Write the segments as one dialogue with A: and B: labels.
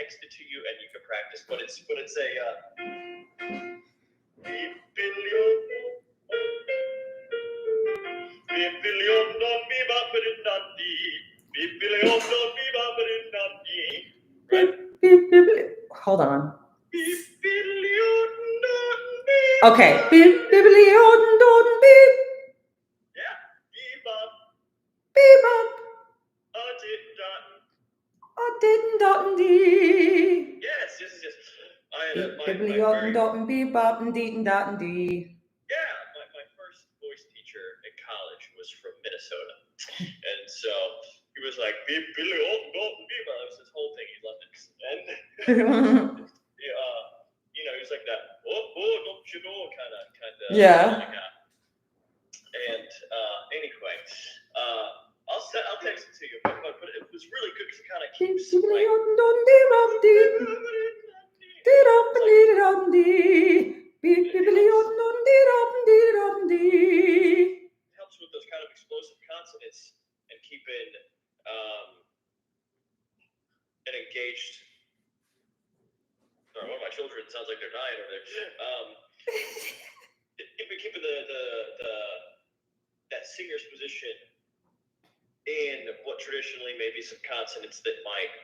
A: text it to you and you can practice. But it's a
B: Hold on. Okay. Beep.
A: Yeah.
B: Bebop. Dee.
A: Yes. I had my first voice teacher in college was from Minnesota, and so he was like Billy Dalton Bebop. That was his whole thing. He loved it, and he was like that. Don't you know, kind of.
B: Yeah.
A: And anyway, I'll text it to you, but it was really good because it kind of keeps like. Helps with those kind of explosive consonants and keeping an engaged. Sorry, one of my children sounds like they're dying over there. Keeping that singer's position in what traditionally may be some consonants that might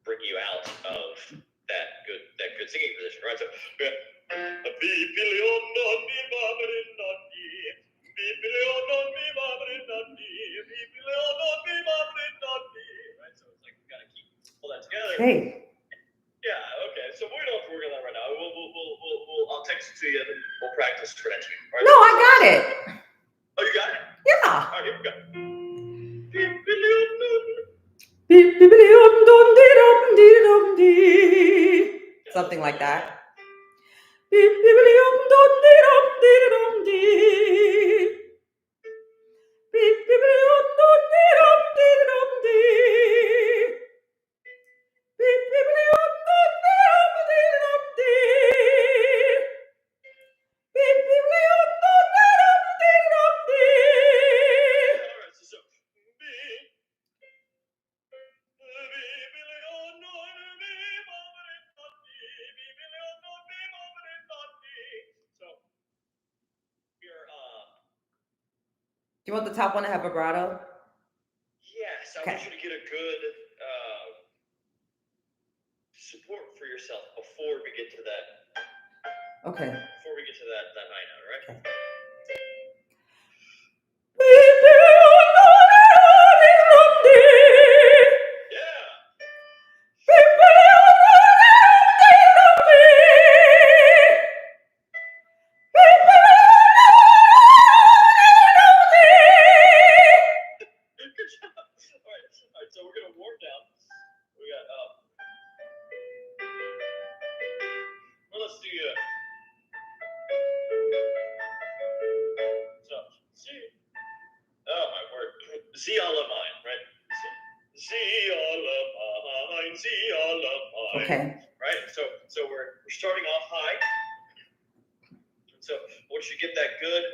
A: bring you out of that good singing position, right? So right, so it's like you gotta keep all that together.
B: Hey.
A: Yeah, okay. So we don't have to work on that right now. I'll text it to you and then we'll practice for next week. Right?
B: No, I got it.
A: Oh, you got it?
B: Yeah.
A: All right, here we go.
B: Something like that. Do you want the top one to have vibrato?
A: Yes, I want you to get a good support for yourself before we get to that.
B: Okay.
A: Before we get to that high note, right?
B: Okay.
A: So we're gonna warm down. We got well, let's do so see. Oh my word. See all of mine, right? See all of mine, see all of mine.
B: Okay.
A: Right? So we're starting off high. So once you get that good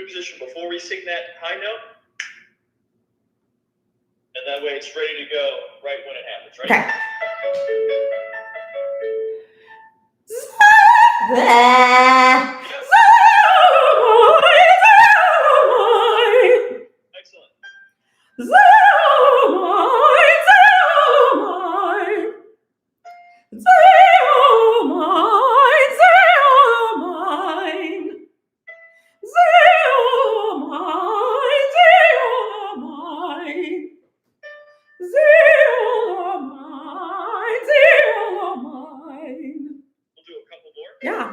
A: position before we sing that high note. And that way it's ready to go right when it happens, right? Excellent. We'll do a couple more.
B: Yeah.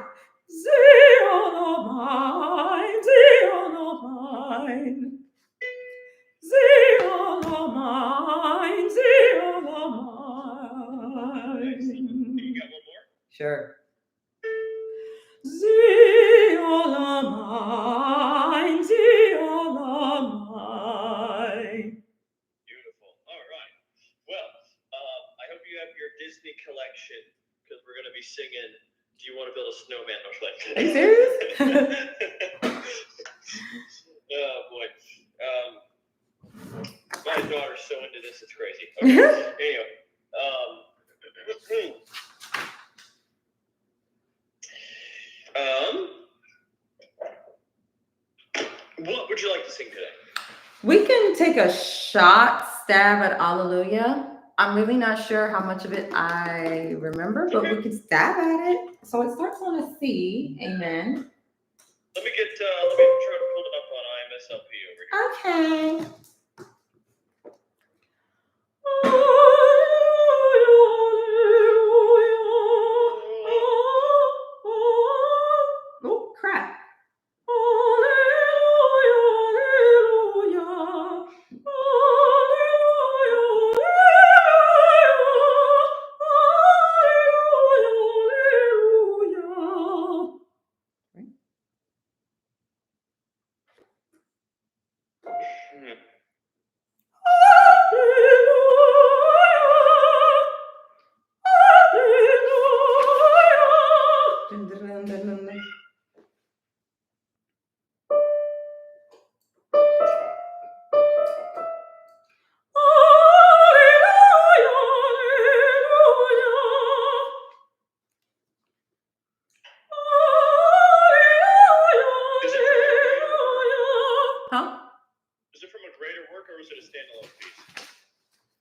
A: You got one more?
B: Sure.
A: Beautiful. All right. Well, I hope you have your Disney collection because we're going to be singing Do You Want to Build a Snowman?
B: Are you serious?
A: Oh, boy. My daughter's so into this, it's crazy. Okay. Anyway, What would you like to sing today?
B: We can take a shot, stab at Alleluia. I'm really not sure how much of it I remember, but we can stab at it. So it starts on a C. Amen.
A: Let me try to pull it up on IMSLP over here.
B: Okay. Oh, crap.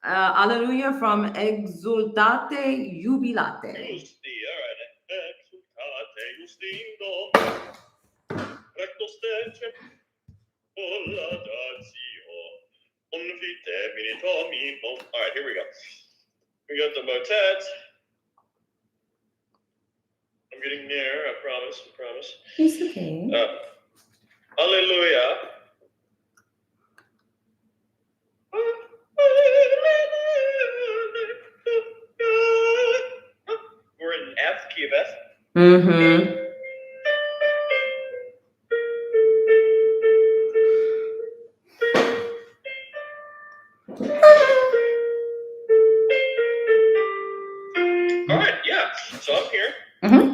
B: Alleluia from Exultate Jubilate.
A: Justi, all right. Exultate justindo. Recto stece. Laudatio. Confite militomimo. All right, here we go. We got the motet. I'm getting near, I promise.
B: It's okay.
A: Alleluia. We're in F, key of F.
B: Mm-hmm.
A: All right, yeah. So I'm here.
B: Mm-hmm.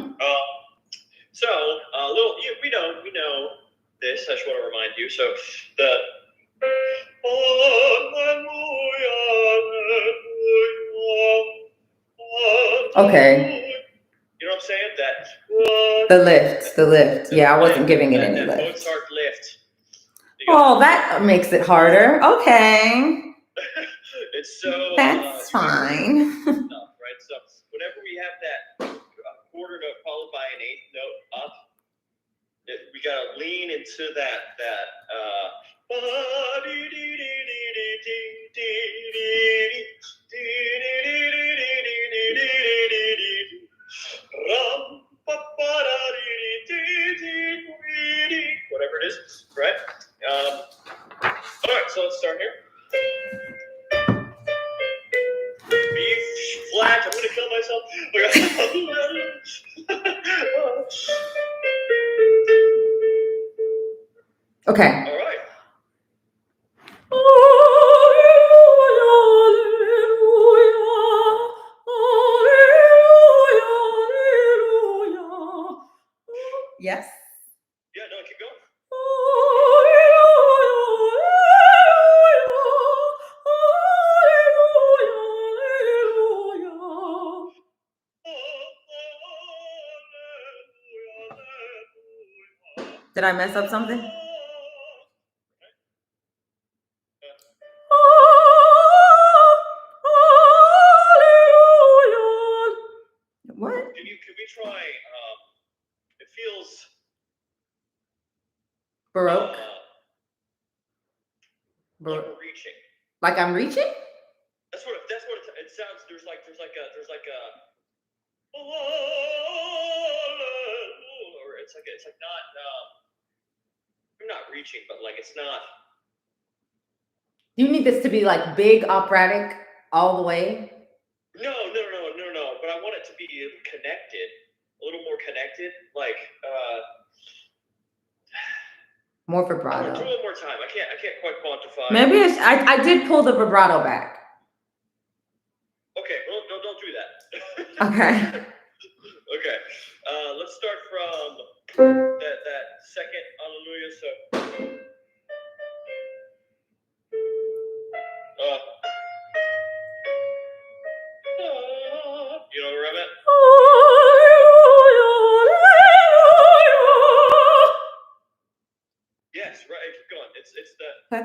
A: We know this. I just want to remind you. So the
B: Okay.
A: You know what I'm saying?
B: The lift. Yeah, I wasn't giving it any
A: lift.
B: lift.
A: Mozart lift.
B: Oh, that makes it harder. Okay.
A: It's so.
B: That's fine.
A: Stuff, right? So whenever we have that quarter note followed by an eighth note up, we gotta lean into that. Whatever it is, right? All right, so let's start here. B flat. I'm gonna kill myself.
B: Okay.
A: All right.
B: Yes.
A: Yeah, no, keep going.
B: Did I mess up something? What?
A: Can we try? It feels
B: Baroque.
A: like we're reaching.
B: Like I'm reaching?
A: That's what it sounds. There's like a. Or it's like not. I'm not reaching, but like it's not.
B: Do you need this to be like big operatic all the way?
A: No. But I want it to be connected, a little more connected, like.
B: More vibrato.
A: Do it one more time. I can't quite quantify.
B: Maybe I did pull the vibrato back.
A: Okay, well, don't do that.
B: Okay.
A: Okay. Let's start from that second Alleluia. So. You You know where I'm at? Yes, right. Keep going. It's the.
B: Okay.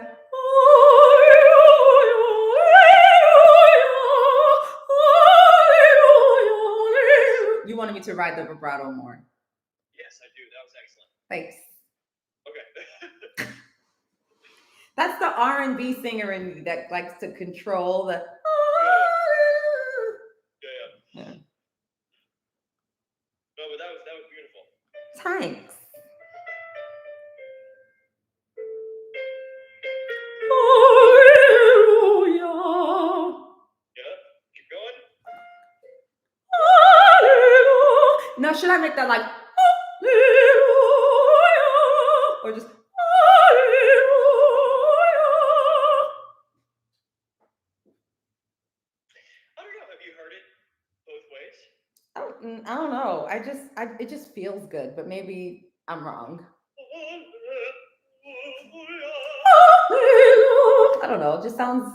B: You wanted me to ride the vibrato more.
A: Yes, I do. That was excellent.
B: Thanks.
A: Okay.
B: That's the R&B singer in me that likes to control the.
A: Yeah. No, but that was beautiful.
B: Thanks.
A: Yeah. Keep going.
B: Now, should I make that like, or just,
A: I don't know. Have you heard it both ways?
B: I don't know. It just feels good, but maybe I'm wrong. I don't know. It just sounds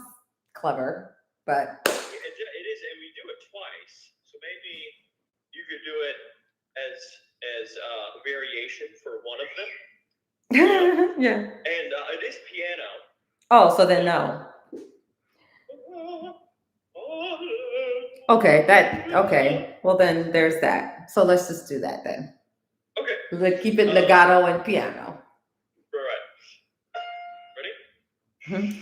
B: clever, but.
A: It is, and we do it twice. So maybe you could do it as a variation for one of them.
B: Yeah.
A: And it is piano.
B: Oh, so then no. Okay. Well, then there's that. So let's just do that then.
A: Okay.
B: Keep it legato and piano.
A: Right. Ready?
B: Mm-hmm.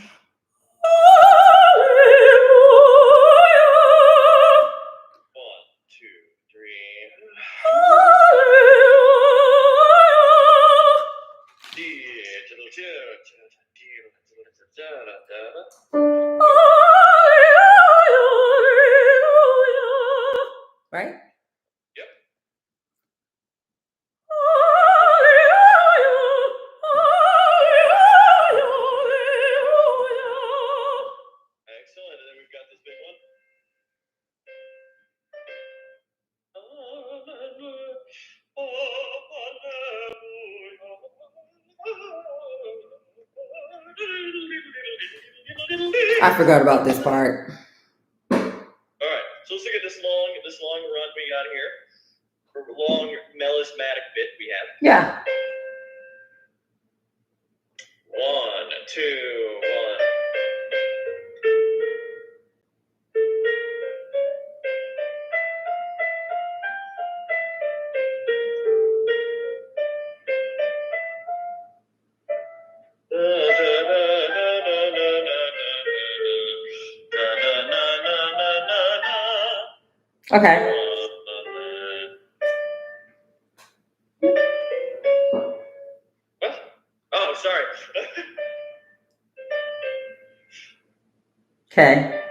B: Right?
A: Yep. Excellent. And then we've got this big one.
B: I forgot about this part.
A: All right, so let's look at this long run we got here. Or long melismatic bit we have.
B: Yeah.
A: 1, 2, 1.
B: Okay.
A: What? Oh, sorry.
B: Okay.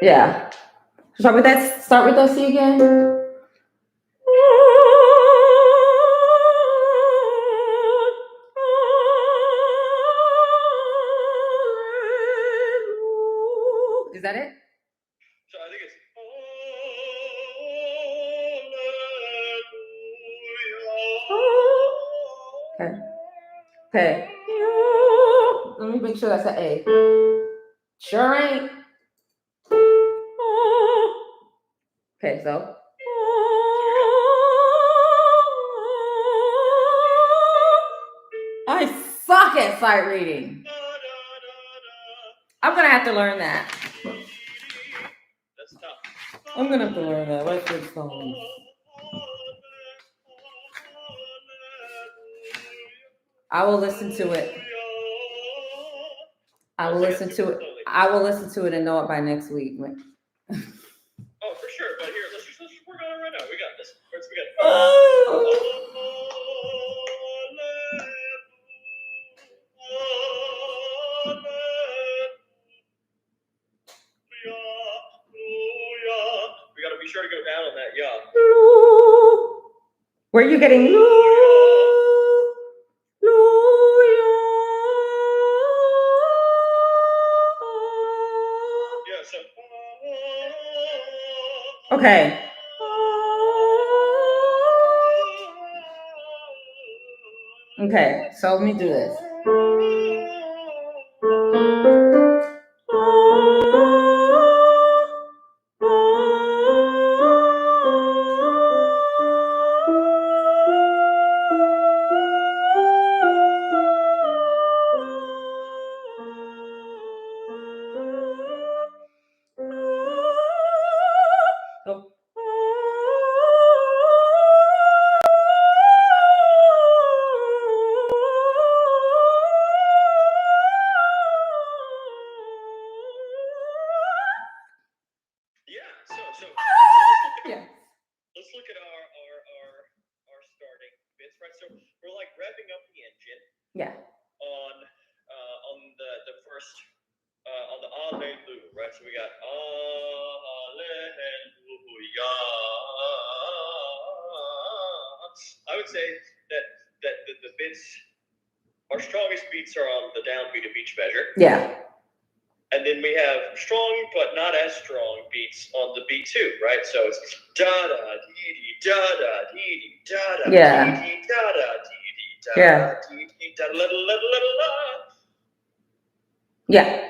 B: Yeah. Start with that C again. Is that it?
A: So I think it's.
B: Okay. Let me make sure that's an A. Sure ain't. Okay, so. I suck at sight reading. I'm gonna have to learn that.
A: That's tough.
B: I'm gonna have to learn that. What's this song? I will listen to it. I will listen to it and know it by next week.
A: Oh, for sure. But here, let's work on it right now. We got this. First, we got. We got to be sure to go down on that. Yeah.
B: Where are you getting?
A: Yeah. So.
B: Okay. Okay, so let me do this. Yeah.
A: Let's look at our starting bits, right? So we're like revving up the engine.
B: Yeah.
A: On the first on the Alleluia, right? So we got Alleluia. I would say that the bits, our strongest beats are on the downbeat of each measure.
B: Yeah.
A: And then we have strong but not as strong beats on the beat too, right? So it's da da dee dee da da dee dee da da dee dee da da dee dee da da dee dee da la la la la.
B: Yeah.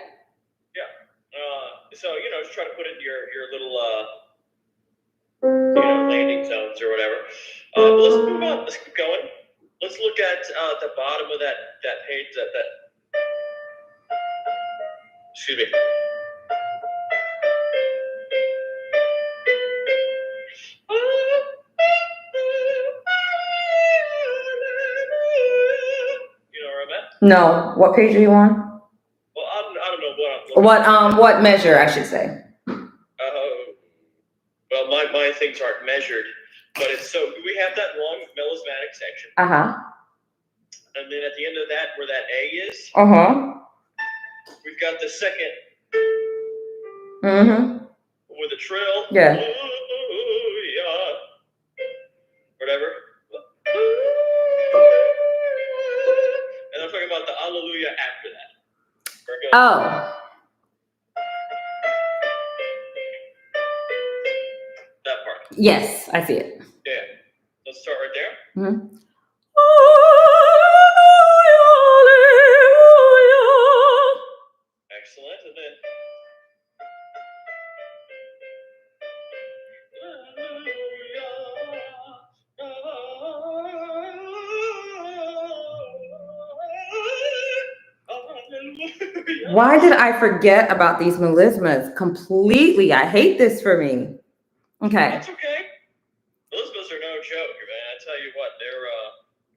A: Yeah. So just try to put in your little landing zones or whatever. But let's move on. Let's keep going. Let's look at the bottom of that page. That excuse me. You know where I'm at?
B: No. What page are you on?
A: Well, I don't know what I'm.
B: What measure I should say?
A: Well, my things aren't measured, but it's so we have that long melismatic section. And then at the end of that, where that A is. We've got the second. With a trill.
B: Yeah.
A: Whatever. And I'm talking about the Alleluia after that.
B: Oh.
A: That part.
B: Yes, I see it.
A: Yeah. Let's start right there. Excellent. And then.
B: Why did I forget about these melismas completely? I hate this for me. Okay.
A: That's okay. Melismas are no joke, man. I tell you what, they're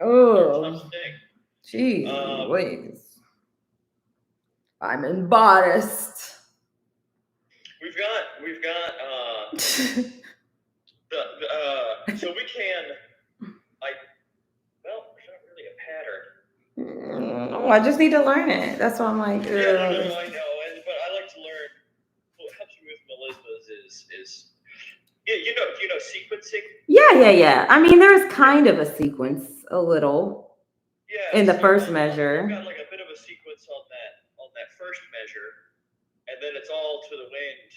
A: a tough thing.
B: Jeez, please. I'm embarrassed.
A: We've got so we can there's not really a pattern.
B: Oh, I just need to learn it. That's why I'm like,
A: yeah, no, I know, but I like to learn. What helps me with melismas is you know sequencing.
B: Yeah. I mean, there's kind of a sequence, a little.
A: Yeah.
B: In the first measure.
A: We've got like a bit of a sequence on that first measure, and then it's all to the wind.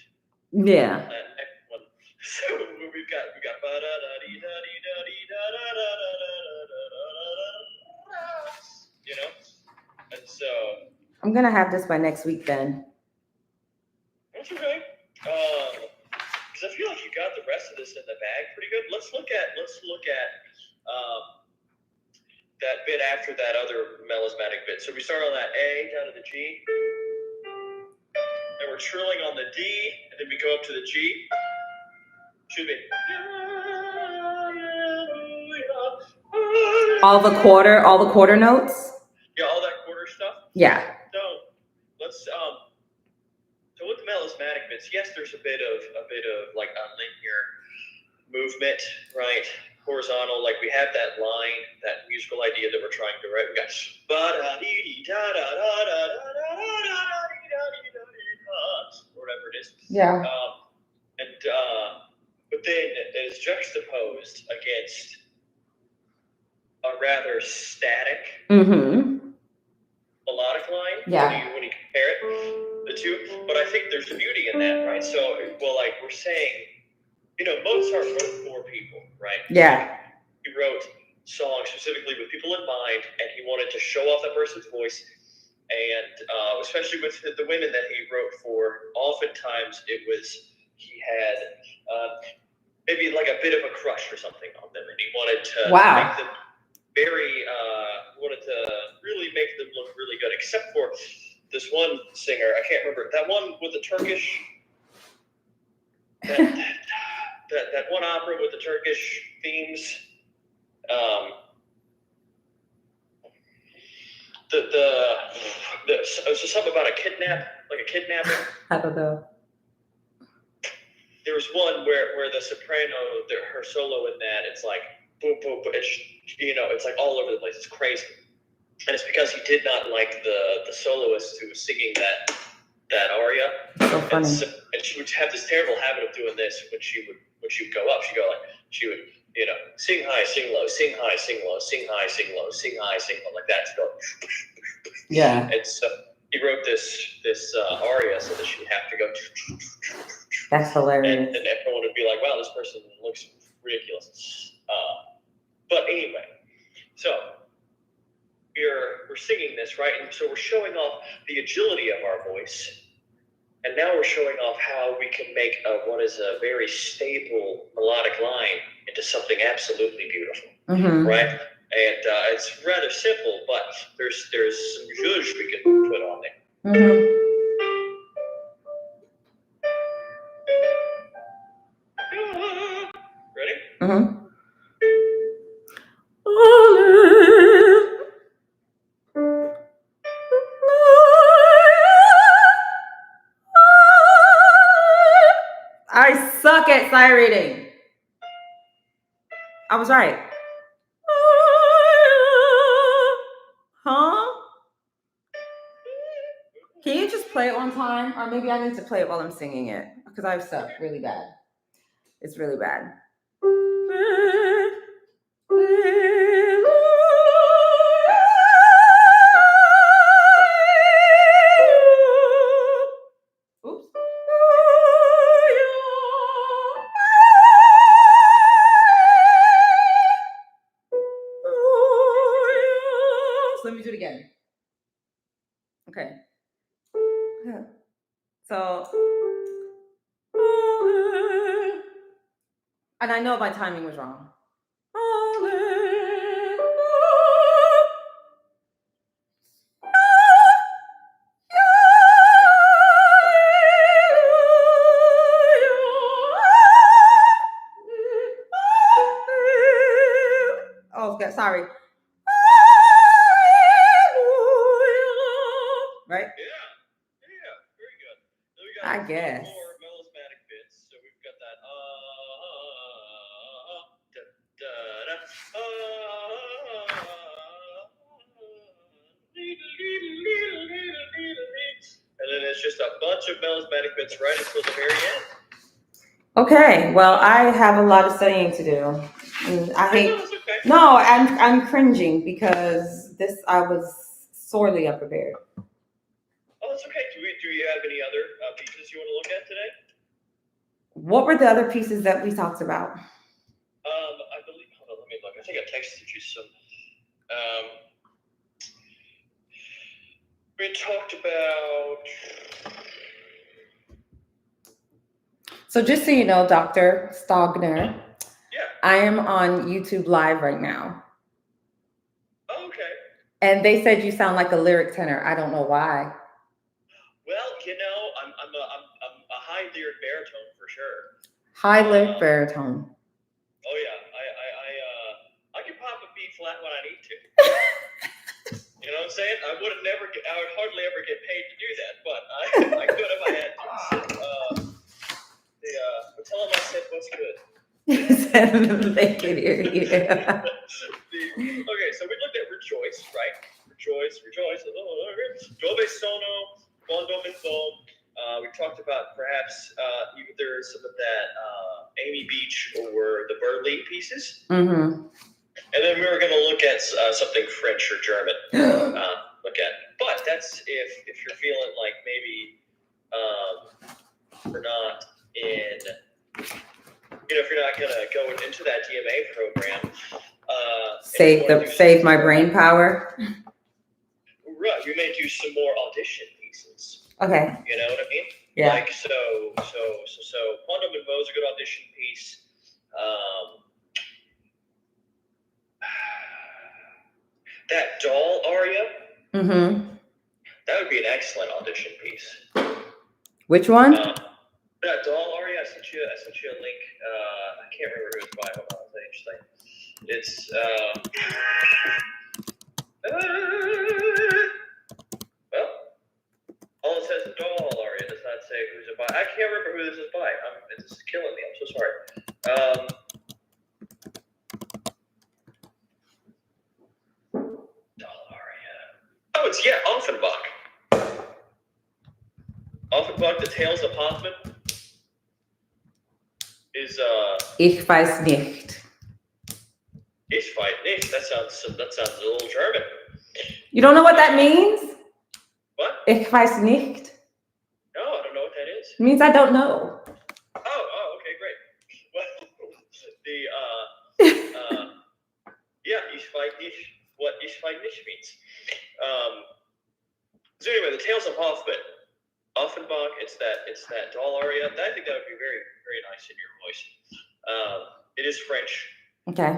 B: Yeah.
A: On that next one. So we've got ba da da dee da dee da dee da da da da da da da. And so
B: I'm gonna have this by next week then.
A: That's okay. Because I feel like you got the rest of this in the bag pretty good. Let's look at that bit after that other melismatic bit. So we start on that A down to the G, and we're trilling on the D, and then we go up to the G. Excuse me.
B: All the quarter notes.
A: Yeah, all that quarter stuff.
B: Yeah.
A: So let's so with the melismatic bits, yes, there's a bit of like a linear movement, right? Horizontal, like we have that line, that musical idea that we're trying to write. We got whatever it is.
B: Yeah.
A: But then it is juxtaposed against a rather static melodic line.
B: Yeah.
A: When you compare it, the two. But I think there's beauty in that, right? So, like we're saying, Mozart wrote for people, right?
B: Yeah.
A: He wrote songs specifically with people in mind, and he wanted to show off that person's voice. And especially with the women that he wrote for, oftentimes he had maybe like a bit of a crush or something on them, and he wanted to make them wanted to really make them look really good, except for this one singer. I can't remember. That one with the Turkish, that one opera with the Turkish themes. So something about a kidnapping.
B: I don't know.
A: There was one where the soprano, her solo in that, it's like boom, boom, boom. It's like all over the place. It's crazy, and it's because he did not like the soloist who was singing that aria.
B: So funny.
A: And she would have this terrible habit of doing this when she would go up. She would sing high, sing low, sing high, sing low, sing high, sing low, sing high, sing low, like that. To go.
B: Yeah.
A: And so he wrote this aria so that she'd have to go.
B: That's hilarious.
A: And everyone would be like, "Wow, this person looks ridiculous." But anyway, so we're singing this, right? And so we're showing off the agility of our voice. And now we're showing off how we can make what is a very stable melodic line into something absolutely beautiful, right? And it's rather simple, but there's some zhuzh we can put on there. Ready?
B: I suck at sight reading. I was right. Huh? Can you just play it one time? Or maybe I need to play it while I'm singing it. Because I suck really bad. It's really bad. Oops. Let me do it again. Okay. So, and I know my timing was wrong. Oh, okay, sorry. Right?
A: Yeah, very good. So we got
B: I guess.
A: more melismatic bits. So we've got that and then it's just a bunch of melismatic bits right until the very end.
B: Okay, well, I have a lot of studying to do. And I hate.
A: No, it's okay.
B: No, I'm cringing because I was sorely unprepared.
A: Oh, it's okay. Do you have any other pieces you want to look at today?
B: What were the other pieces that we talked about?
A: I believe. Hold on, let me look. I think I texted you some. We talked about.
B: So just so you know, Dr. Stogner,
A: Yeah.
B: I am on YouTube Live right now.
A: Oh, okay.
B: And they said you sound like a lyric tenor. I don't know why.
A: Well, I'm a high lyric baritone for sure.
B: High lyric baritone.
A: Oh yeah, I can pop a B flat when I need to. You know what I'm saying? I would hardly ever get paid to do that, but I could if I had to. Tell them I said what's good.
B: They can hear you.
A: Okay, so we looked at rejoice, right? Rejoice. Dove sono, quando mi vo. We talked about perhaps either some of that Amy Beach or the Burley pieces. And then we were going to look at something French or German. But that's if you're feeling like maybe we're not in. If you're not going to go into that DMA program,
B: save my brain power.
A: Right, we may do some more audition pieces.
B: Okay.
A: You know what I mean?
B: Yeah.
A: Like so. Quando mi vo is a good audition piece. That doll aria. That would be an excellent audition piece.
B: Which one?
A: That doll aria, I sent you a link. I can't remember who it's by. Hold on, I'll tell you just it's well, all it says is doll aria. Does not say who's it by. I can't remember who this is by. It's killing Tales of Hoffman is
B: Ich weiß nicht.
A: Ich weiß nicht. That sounds a little German.
B: You don't know what that means?
A: What?
B: Ich weiß nicht.
A: No, I don't know what that is.
B: It means I don't know.
A: Oh, okay, great. Well, yeah, Ich weiß nicht what Ich weiß nicht means. So anyway, the Tales of Hoffman, Offenbach. It's that doll aria. I think that would be very, very nice in your voice. It is French.
B: Okay.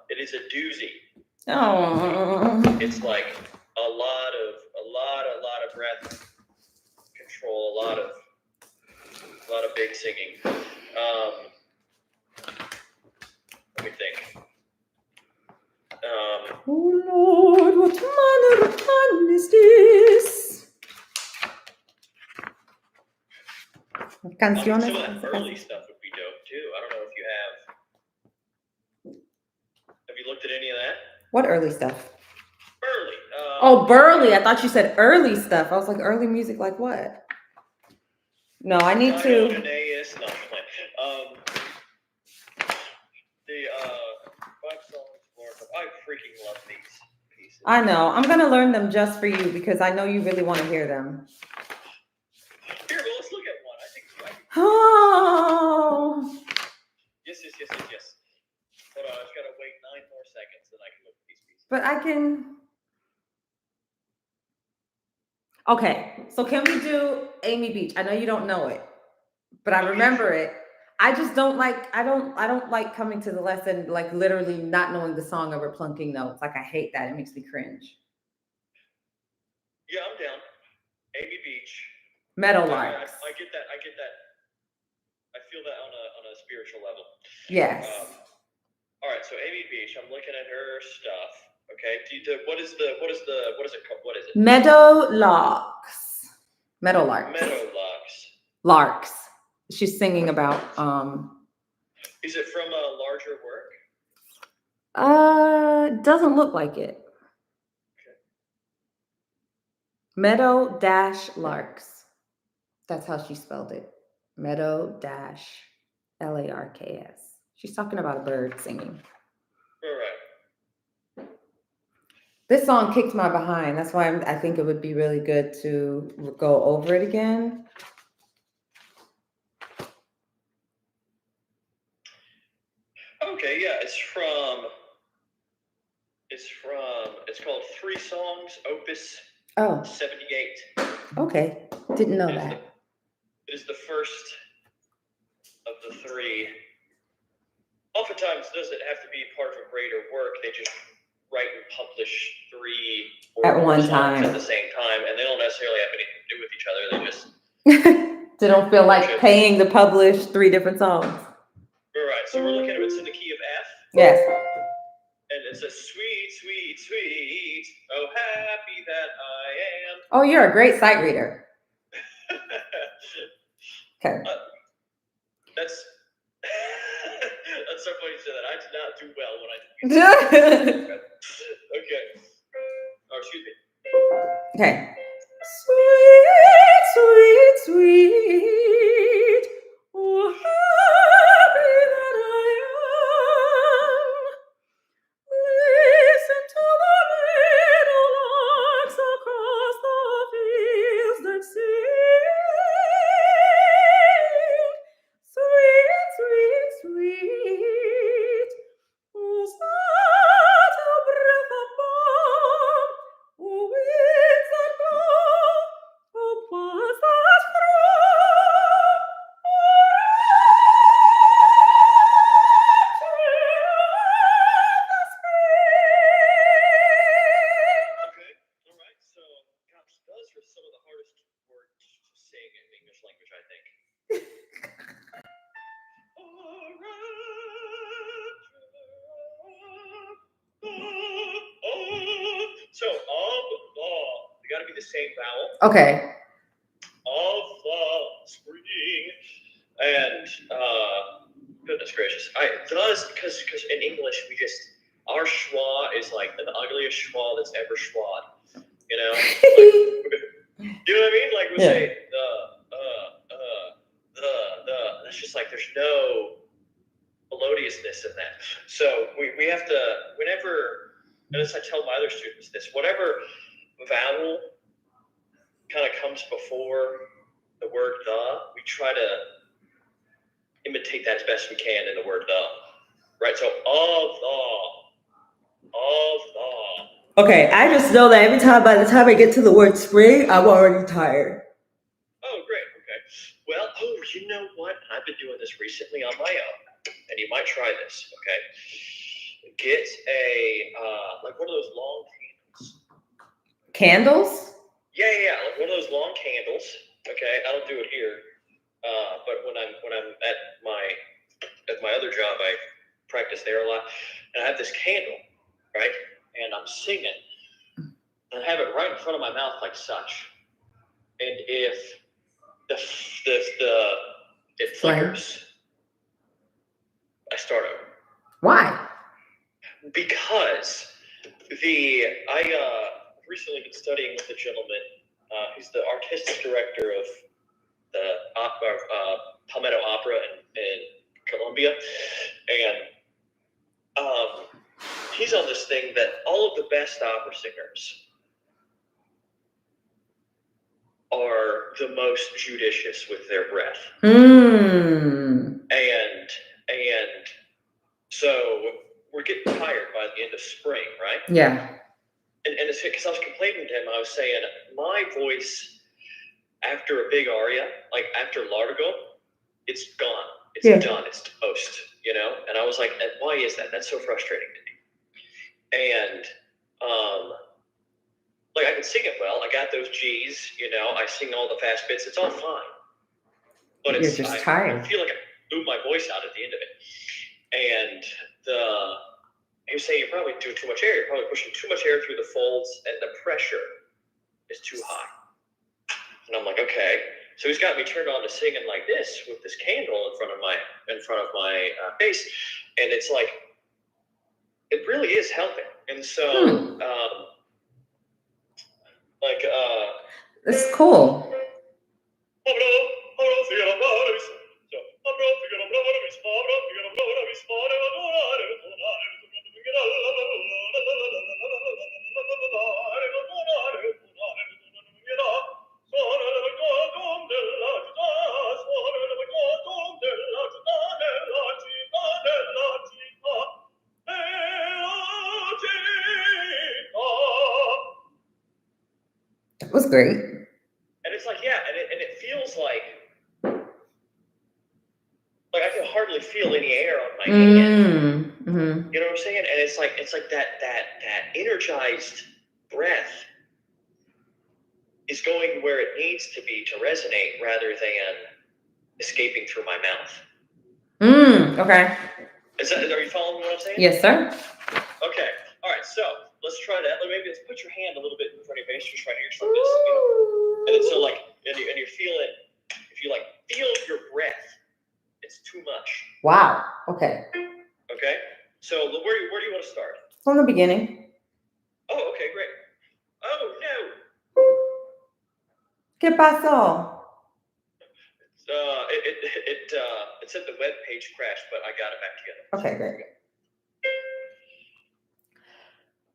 A: It is a doozy.
B: Oh.
A: It's like a lot of breath control, a lot of big singing. Let me think.
B: Oh Lord, what manner of man is this? Canciones.
A: Some of that early stuff would be dope too. I don't know if you have. Have you looked at any of that?
B: What early stuff?
A: Early.
B: Oh, burly. I thought you said early stuff. I was like, early music, like what? No, I need to.
A: The five songs for. I freaking love these pieces.
B: I know. I'm gonna learn them just for you because I know you really want to hear them.
A: Here, well, let's look at one. I think.
B: Oh.
A: Yes. Hold on, I just gotta wait 9 more seconds, then I can look at these pieces.
B: But I can. Okay, so can we do Amy Beach? I know you don't know it, but I remember it. I just don't like. I don't like coming to the lesson like literally not knowing the song or plunking notes. Like I hate that. It makes me cringe.
A: Yeah, I'm down. Amy Beach.
B: Meadowlarks.
A: I get that. I feel that on a spiritual level.
B: Yes.
A: All right, so Amy Beach. I'm looking at her stuff. Okay. What is it called? What is it?
B: Meadowlarks.
A: Meadowlarks.
B: Larks. She's singing about.
A: Is it from a larger work?
B: Doesn't look like it.
A: Okay.
B: Meadow-larks. That's how she spelled it. Meadow-larks. She's talking about a bird singing.
A: All right.
B: This song kicked my behind. That's why I think it would be really good to go over it again.
A: Okay, yeah, it's called 3 Songs, Opus 78.
B: Okay. Didn't know that.
A: It is the first of the 3. Oftentimes, doesn't have to be part of a greater work. They just write and publish 3 or
B: at
A: more
B: one
A: songs
B: time
A: at the same time, and they don't necessarily have anything to do with each other. They just
B: they don't feel like paying to publish 3 different songs.
A: All right, so we're looking at it in the key of F.
B: Yes.
A: And it says, sweet, sweet, sweet, oh, happy that I am.
B: Oh, you're a great sight reader. Okay.
A: That's so funny you say that. I did not do well when I did. Okay. Oh, excuse me.
B: Okay. Sweet, sweet, sweet. Oh, happy that I am. Listen to the meadowlarks across the fields that sing. Sweet, sweet, sweet. Who's that a breath of balm? Oh, winds that blow. Oh, was that
A: Okay. All right. So, gosh, those are some of the hardest words to sing in English language, I think. So, they got to be the same vowel.
B: Okay.
A: Of spring, and goodness gracious, because in English we just our schwa is like the ugliest schwa that's ever schwad. You know, like, you know what I mean? Like we say It's just like there's no melodiousness in that. So we have to, whenever, and as I tell my other students this, whatever vowel kind of comes before the word the, we try to imitate that as best we can in the word the. Right? So of the.
C: Okay, I just know that by the time I get to the word spring, I'm already tired.
A: Oh, great. Okay. Well, you know what? I've been doing this recently on my own, and you might try this. Okay. Get a like one of those long candles.
B: Candles?
A: Yeah, like one of those long candles. Okay, I don't do it here, but when I'm at my other job, I practice there a lot, and I have this candle, right? And I'm singing, and I have it right in front of my mouth like such. And if it flickers, I start over.
B: Why?
A: Because I recently been studying with a gentleman. He's the artistic director of the Palmetto Opera in Colombia, and he's on this thing that all of the best opera singers are the most judicious with their breath. And so we're getting tired by the end of spring, right?
B: Yeah.
A: And it's because I was complaining to him. I was saying my voice after a big aria, like after Largo, it's gone. It's done. It's toast, you know? And I was like, why is that? That's so frustrating to me. And like I can sing it well. I got those G's, you know. I sing all the fast bits. It's all fine. But
B: You're just tired.
A: I feel like I blew my voice out at the end of it. And he was saying you're probably doing too much air. You're probably pushing too much air through the folds, and the pressure is too high. And I'm like, okay. So he's got me turned on to singing like this with this candle in front of my face, and it's like it really is helping. And so,
B: it's cool. That was great.
A: And it's like, yeah, and it feels like I can hardly feel any air on my hand.
B: Mm-hmm.
A: You know what I'm saying? And it's like that energized breath is going where it needs to be to resonate rather than escaping through my mouth.
B: Okay.
A: Are you following what I'm saying?
B: Yes, sir.
A: Okay. All right. So let's try that. Maybe let's put your hand a little bit in front of your face, just right here, just like this. You know? And then so and you're feeling, if you feel your breath, it's too much.
B: Wow. Okay.
A: Okay. So where do you want to start?
B: From the beginning.
A: Oh, okay, great. Oh no.
B: ¿Qué pasó?
A: It said the web page crashed, but I got it back together.
B: Okay, great.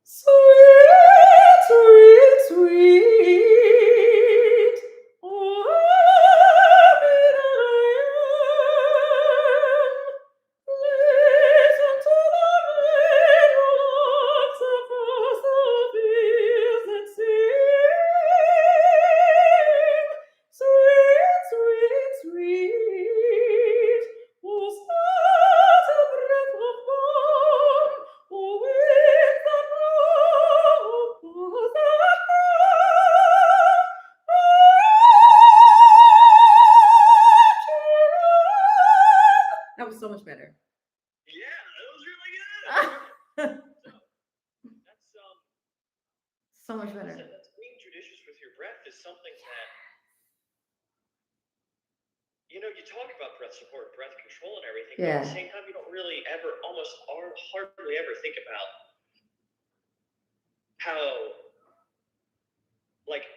B: Sweet, sweet, sweet. Listen to the radio larks across the fields that sing. Sweet, sweet, sweet. Oh, such a breath of balm. Oh, winds that blow upon the That was so much better.
A: Yeah, that was really good. That's
B: so much better.
A: That's being judicious with your breath is something that, you know, you talk about breath support, breath control, and everything.
B: Yeah.
A: But at the same time, you don't really ever, hardly ever think about how, like,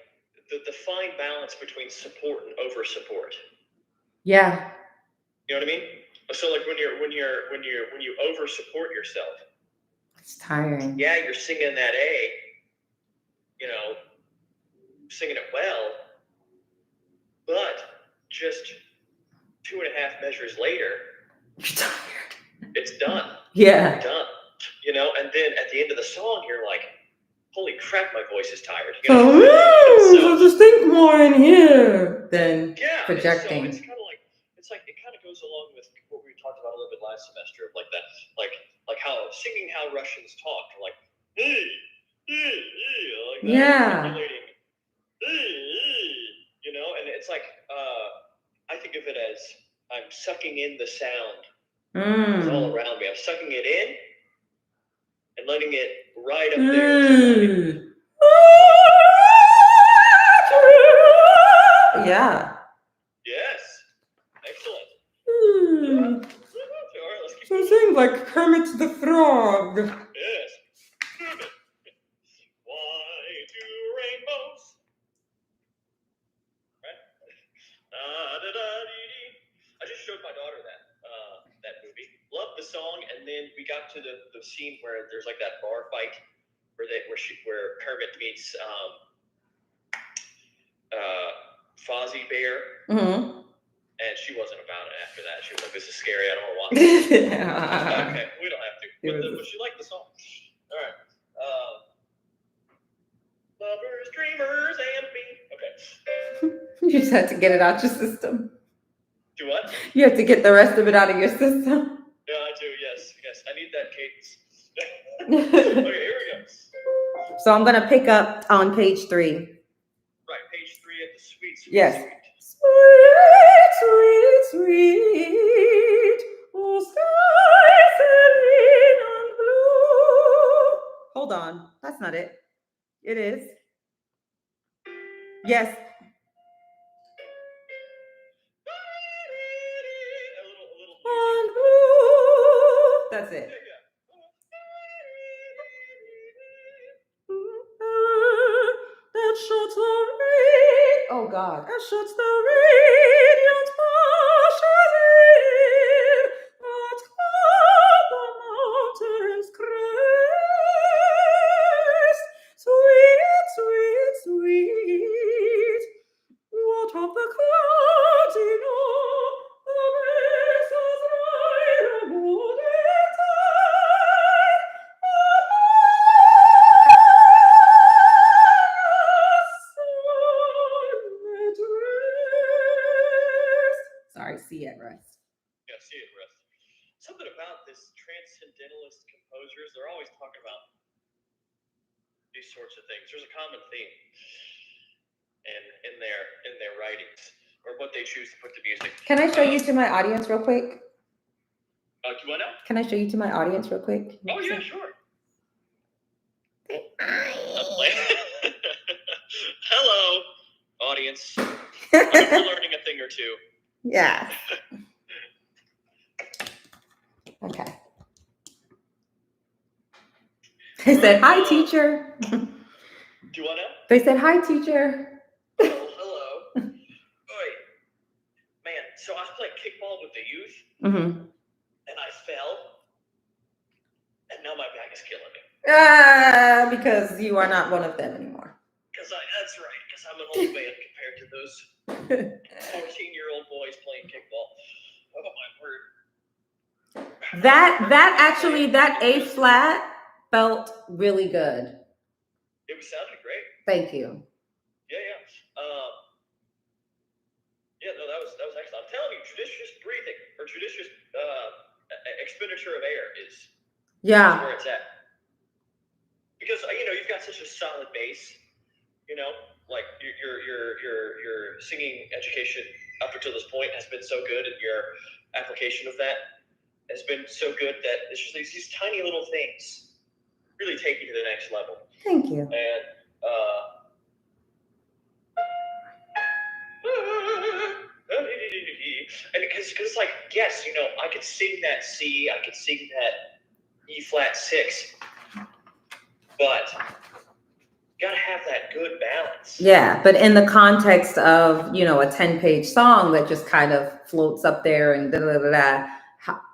A: the fine balance between support and over support.
B: Yeah.
A: You know what I mean? So like when you over support yourself,
B: It's tiring.
A: yeah, you're singing that A, you know, singing it well, but just 2.5 measures later,
B: You're tired.
A: it's done.
B: Yeah.
A: You're done. You know, and then at the end of the song, you're like, holy crap, my voice is tired. You know?
B: So just think more in here than projecting.
A: So it's kind of like, it kind of goes along with what we talked about a little bit last semester of like that, like how singing how Russians talk, like, like that, articulating, you know, and it's like, I think of it as I'm sucking in the sound. It's all around me. I'm sucking it in and letting it ride up there.
B: Yeah.
A: Yes. Excellent. All right, let's keep
C: So sing like Kermit the Frog.
A: Yes. Why do rainbows? Right? I just showed my daughter that movie. Loved the song, and then we got to the scene where there's like that bar fight where Kermit meets Fozzie Bear.
B: Mm-hmm.
A: And she wasn't about it after that. She was like, "This is scary. I don't want to watch this." Okay, we don't have to. But she liked the song. All right. Lovers, dreamers, and me. Okay.
B: You just had to get it out your system.
A: Do what?
B: You have to get the rest of it out of your system.
A: Yeah, I do. Yes. I need that cadence. Okay, here we go.
B: So I'm gonna pick up on page 3.
A: Right, page 3 at the sweet.
B: Yes. Sweet, oh sky serene and blue. Hold on, that's not it. It is. Yes. And blue. That's it. That shuts the rain. Oh God. That shuts the radiant passions in. That cloud the mountain's crest. Sweet. What of the clouds in all the mesas ride a golden tide? Sorry, see at rest.
A: Yeah, see it rest. Something about this transcendentalist composers, they're always talking about these sorts of things. There's a common theme in their writings, or what they choose to put to music.
B: Can I show you to my audience real quick?
A: Do you want to?
B: Can I show you to my audience real quick?
A: Oh yeah, sure. Hello, audience. I hope you're learning a thing or two.
B: Yeah. Okay. They said, "Hi, teacher."
A: Do you want to?
B: They said, "Hi, teacher."
A: Hello. Oi. Man, so I played kickball with the youth,
B: Mm-hmm.
A: and I fell, and now my back is killing me.
B: Because you are not one of them anymore.
A: That's right, because I'm an old man compared to those 14-year-old boys playing kickball. Oh my word.
B: That A flat felt really good.
A: It was sounding great.
B: Thank you.
A: Yeah. No, that was excellent. I'm telling you, judicious breathing or judicious expenditure of air is where it's at. Because you've got such a solid base. Like your singing education up until this point has been so good, and your application of that has been so good that it's just these tiny little things really take you to the next level.
B: Thank you.
A: And because it's like, yes, I could sing that C, I could sing that E flat 6, but gotta have that good balance.
B: Yeah, but in the context of, you know, a 10-page song that just kind of floats up there and da da da da,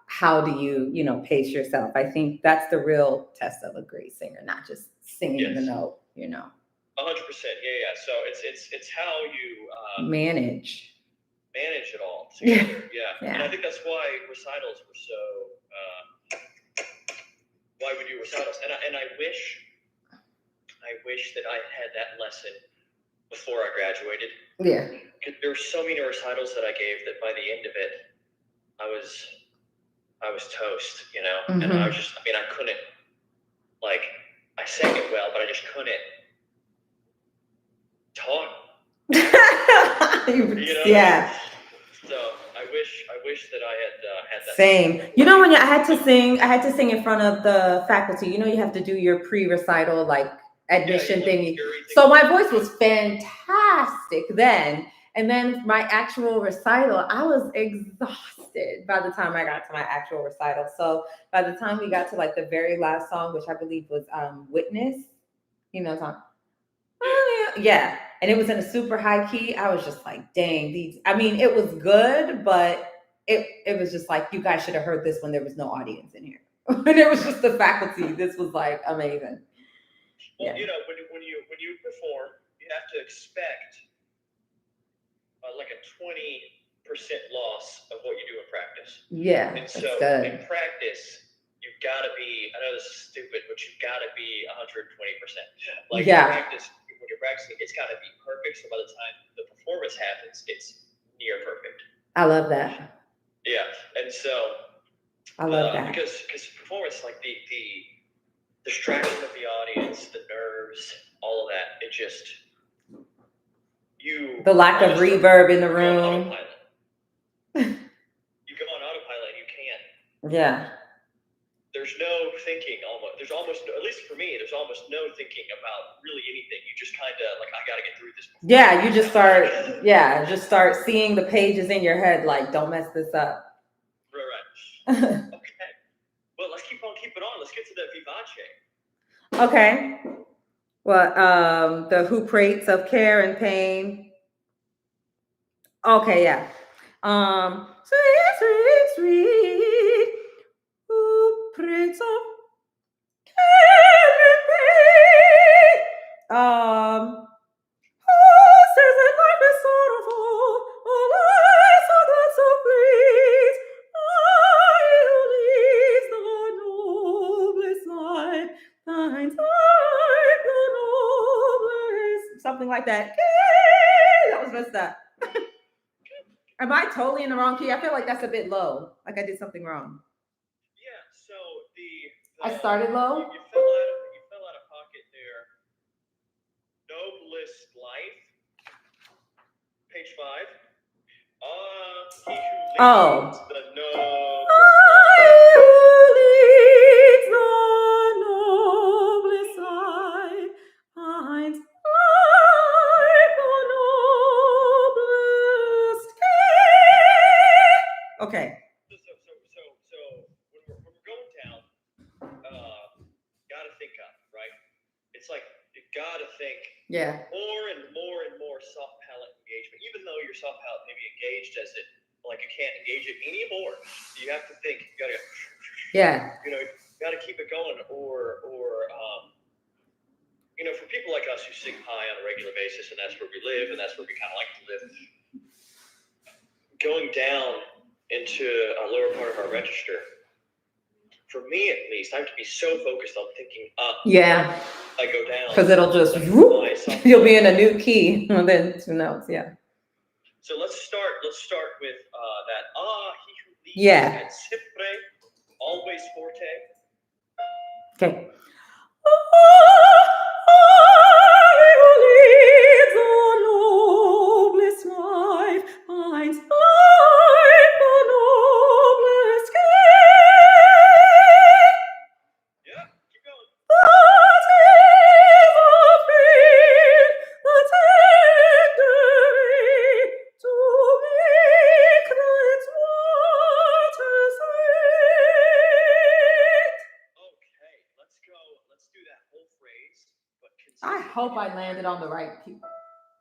B: how do you, you know, pace yourself? I think that's the real test of a great singer, not just singing the note, you know.
A: 100%. Yeah. So it's how you
B: manage
A: it all together.
B: Yeah.
A: And I think that's why recitals were so. Why we do recitals, and I wish that I had that lesson before I graduated.
B: Yeah.
A: There were so many recitals that I gave that by the end of it, I was toast, you know, and I couldn't, like, I sang it well, but I just couldn't talk. You know?
B: Yeah.
A: So I wish that I had that.
B: Same. You know, when I had to sing in front of the faculty. You know, you have to do your pre-recital like admission thing. So my voice was fantastic then. And then my actual recital, I was exhausted by the time I got to my actual recital. So by the time we got to like the very last song, which I believe was Witness, you know, song. Yeah. And it was in a super high key. I was just like, dang, it was good, but it was just like, you guys should have heard this when there was no audience in here. When it was just the faculty. This was like amazing.
A: Well, you know, when you perform, you have to expect like a 20% loss of what you do in practice.
B: Yeah.
A: And so in practice, you've got to be, I know this is stupid, but you've got to be 120%. Like practice, when you're practicing, it's got to be perfect. So by the time the performance happens, it's near perfect.
B: I love that.
A: Yeah. And so
B: I love that.
A: Because performance, like the distraction of the audience, the nerves, all of that, it just, the lack of reverb in the room. You go on autopilot and you can't.
B: Yeah.
A: There's no thinking almost. There's almost, at least for me, there's almost no thinking about really anything. You just kind of like, I got to get through this.
B: Yeah, you just start seeing the pages in your head like, don't mess this up.
A: Right. Okay. Well, let's keep it on. Let's get to the vivace.
B: Okay. Well, the huprates of care and pain. Okay, yeah. Sweet, sweet, sweet huprates of care and pain. Who says that life is sorrowful? Oh, life so that so please. Who leads the noblest life, finds life the noblest. Something like that. That was messed up. Am I totally in the wrong key? I feel like that's a bit low. Like I did something wrong.
A: Yeah. So
B: I started low.
A: You fell out of pocket there. Noblest life. Page 5. He who leads the
B: noblest life finds life the noblest care. Okay.
A: So when we're going down, gotta think up, right? It's like you gotta think more and more soft palate engagement. Even though your soft palate may be engaged as it, like you can't engage it anymore. You have to think. You gotta you know, you gotta keep it going, or you know, for people like us who sing high on a regular basis, and that's where we live, and that's where we kind of like to live. Going down into a lower part of our register, for me at least, I have to be so focused on thinking up. Yeah. I go down.
B: Because it'll just, you'll be in a new key, and then 2 notes,
A: So let's start with that he who leads at sempre, always forte.
B: Okay.
C: He who leads the noblest life finds life the noblest care.
A: Yeah, keep going.
C: The tears of pain, the tender to make its waters sweet.
A: Okay, let's do that whole phrase.
B: hope I landed on the right people.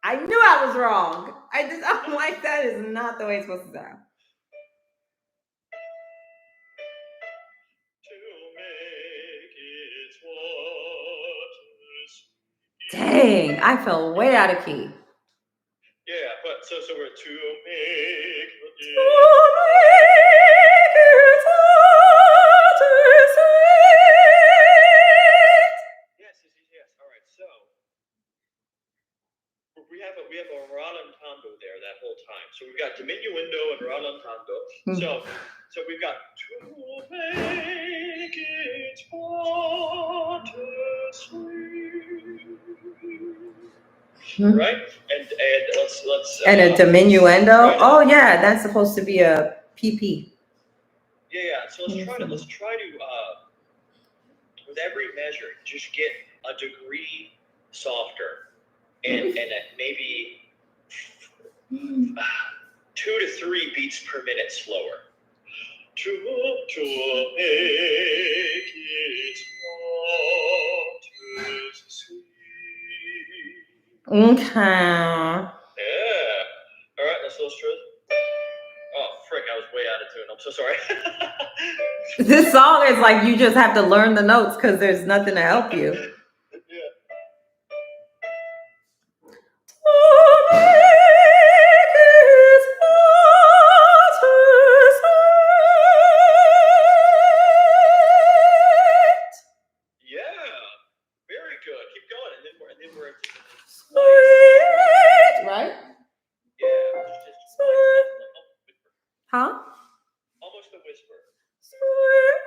B: I knew I was wrong. I'm like, that is not the way it's supposed to sound. Dang, I fell way out of key.
A: Yeah, but so we're to make Yes. All right, so we have a rallentando there that whole time. So we've got diminuendo and rallentando. So we've got to make it right? And let's
B: And a diminuendo.
A: right.
B: Oh yeah, that's supposed to be a PP.
A: Yeah. So let's try to with every measure just get a degree softer and maybe 2 to 3 beats per minute slower. To make it
B: Okay.
A: Yeah. All right, let's try. Oh, frick, I was way out of tune. I'm so sorry.
B: This song is like you just have to learn the notes because there's nothing to help you.
A: Yeah. Yeah. Very good. Keep going, and then we're into
B: Sweet, right?
A: Yeah. Just
B: Huh?
A: almost a whisper.
B: Sweet,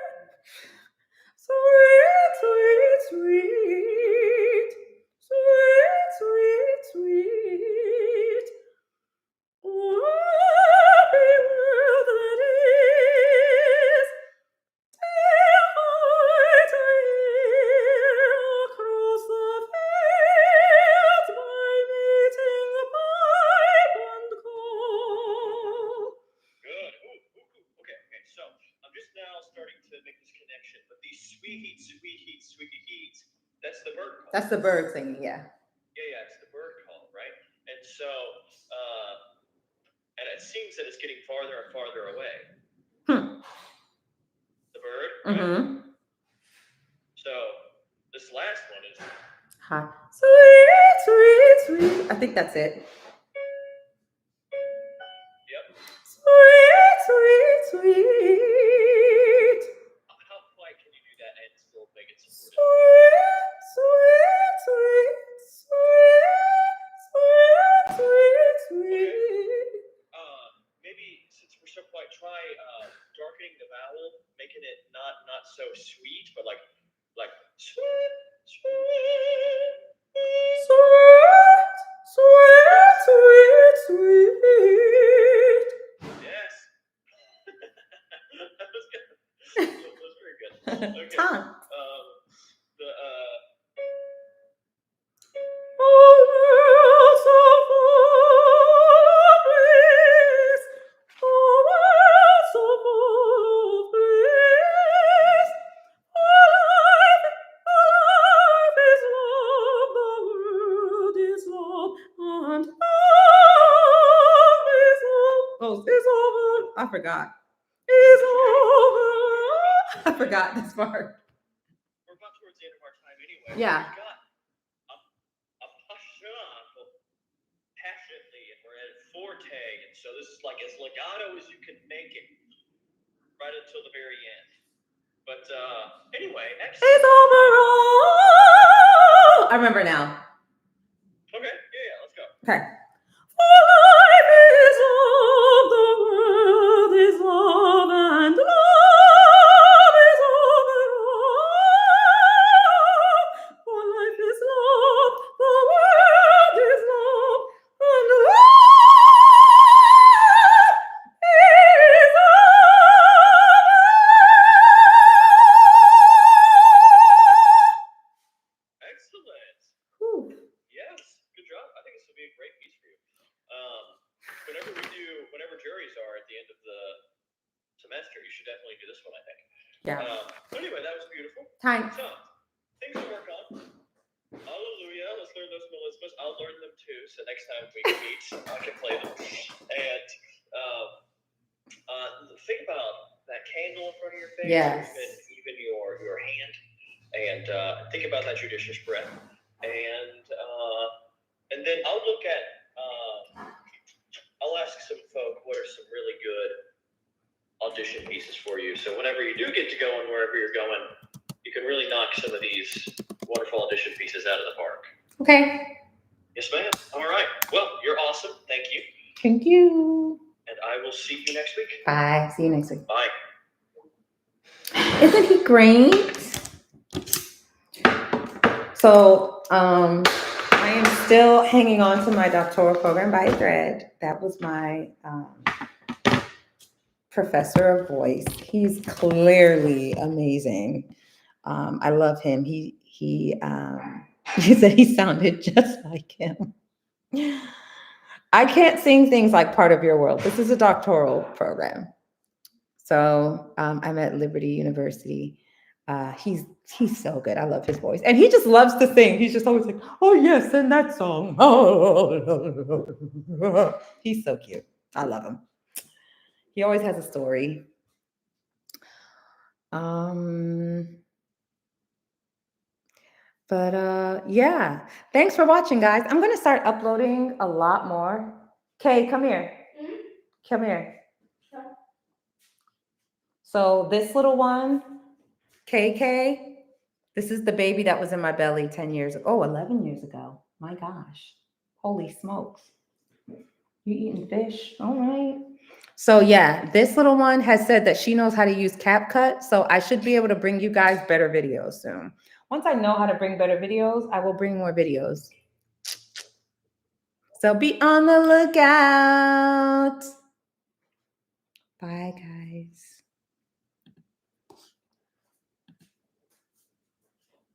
B: sweet, sweet, sweet, sweet, sweet, sweet. Happy world that is, delight across the fields by meeting pipe and call.
A: Good. Ooh. Okay. So I'm just now starting to make this connection. But these sweet heat, that's the bird call.
B: That's the bird singing, yeah.
A: Yeah, it's the bird call, right? And so, and it seems that it's getting farther and farther away. The bird, right?
B: Mm-hmm.
A: So this last one is
B: Hi. Sweet, sweet, sweet. I think that's it.
A: Yep.
B: Sweet, sweet, sweet.
A: How quiet can you do that and still make it supported?
B: Sweet, sweet, sweet, sweet, sweet, sweet.
A: Maybe since we're so quiet, try darkening the vowel, making it not so sweet, but like sweet, sweet,
B: sweet, sweet, sweet.
A: Yes. That was good. That was very good. Okay.
B: Time. I forgot. I forgot this part.
A: We're about towards the end of our time anyway.
B: Yeah.
A: We got passionately, and we're at forte, and so this is like as legato as you can make it, right until the very end. But anyway, excellent.
B: It's overall. I remember now.
A: Okay, yeah, let's go.
B: Okay. For life is love, the world is love, and love is overall. For life is love, the world is love, and love is
A: Excellent.
B: Whew.
A: Yes, good job. I think this will be a great piece for you. Whenever juries are at the end of the semester, you should definitely do this one, I think.
B: Yeah.
A: Anyway, that was beautiful.
B: Time.
A: So, things to work on. Hallelujah. Let's learn those melismas. I'll learn them too. So next time we meet, I can play them. And think about that candle in front of your face,
B: Yes.
A: even your hand, and think about that judicious breath. And then I'll look at I'll ask some folk what are some really good audition pieces for you. So whenever you do get to go and wherever you're going, you can really knock some of these wonderful audition pieces out of the park.
B: Okay.
A: Yes, ma'am. All right. Well, you're awesome. Thank you.
B: Thank you.
A: And I will see you next week.
B: Bye. See you next week.
A: Bye.
B: Isn't he great? So, I am still hanging on to my doctoral program by a thread. That was my professor of voice. He's clearly amazing. I love him. He said he sounded just like him. I can't sing things like Part of Your World. This is a doctoral program. So I'm at Liberty University. He's so good. I love his voice. And he just loves to sing. He's just always like, oh, yes, and that song. He's so cute. I love him. He always has a story. Yeah. Thanks for watching, guys. I'm going to start uploading a lot more. Kay, come here. Come here. So this little one, KK, this is the baby that was in my belly 10 years ago. Oh, 11 years ago. My gosh. Holy smokes. You eating fish? All right. So yeah, this little one has said that she knows how to use CapCut. So I should be able to bring you guys better videos soon. Once I know how to bring better videos, I will bring more videos. So be on the lookout. Bye, guys.